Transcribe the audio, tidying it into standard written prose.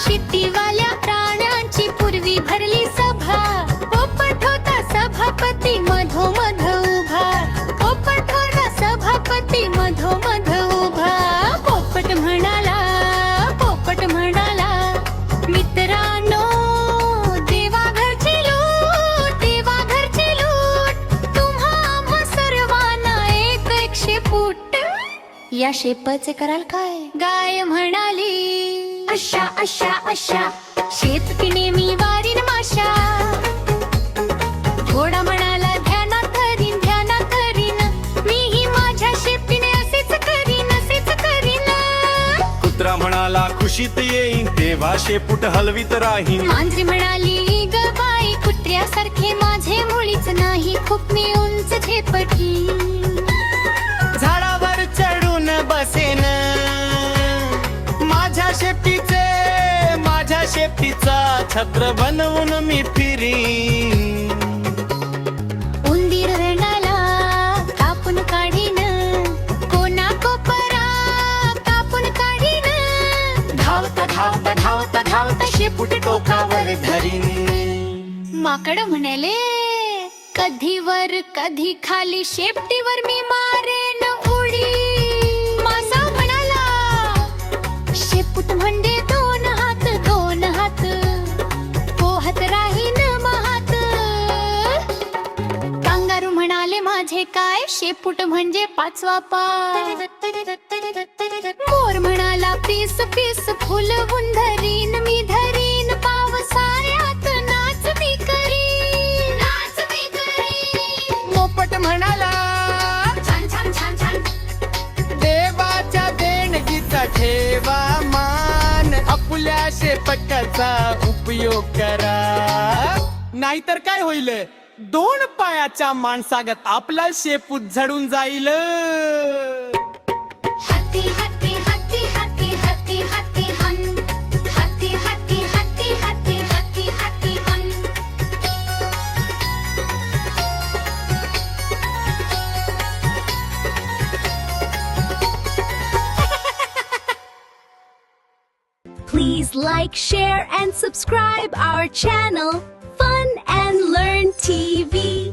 शिट्टीवाल्या प्राण्यांची पूर्वी भरली सभा, पोपट होता सभापती मधोमध उभा, पोपट होता सभापती मधोमध उभा. पोपट म्हणाला, पोपट म्हणाला, मित्रांनो देवा घरची लूट, देवा घरची लूट, तुम्हा आम्हा सर्वांना एक एक शेपूट. या शेपाचे कराल काय? गाय म्हणाली, अशा अशा अशा शेत नेहमी वारीन माशा. घोडा म्हणाला, ध्यानात धरीन, ध्यानात धरीन, मीही माझ्या शेपटीने असेच करीन, असेच करीन. कुत्रा म्हणाला, खुशीत येईन तेव्हा शेपूट हलवीत राहीन. मांजरी म्हणाली, ग बाई कुत्र्यासारखे माझे मुळीच नाही, खूप मी उंच झेपटी. झाडावर चढून बसेन माझ्या शेपटीचे, माझ्या शेपटीचा छत्र बनवून मी फिरीन. उंदीर रणाला कापून काढीन, कोणा कोपरा कापून काढीन. धावता धावता धावता धावता शेपूट टोकावर धरीन. माकड म्हणाले, कधी वर कधी खाली शेपटीवर मी मारेन उडी. मासा म्हणाला, शेपूट म्हणजे दोन हात, दोन हात, पोहत राहीन महात. कांगारू म्हणाले, माझे काय शेपूट म्हणजे पाचवा पाय. मोर म्हणाला, पीस पीस फुलवून धरीन मी, धरीन पावसाळ्यात नाच मी करीन, नाच मी करीन. पोपट म्हणाला, छान छान छान छान. देवाच्या देणगीचा ठेवा मान, आपल्या शेपटाचा उपयोग करा. नाहीतर काय होईल, दोन पायाच्या माणसागत आपला शेपूट झडून जाईल. हत्ती हत्ती हत्ती हत्ती हत्ती हत्ती हन, हत्ती हत्ती हत्ती हत्ती हत्ती हत्ती हन. Please like, share, and subscribe our channel, Fun and Learn TV.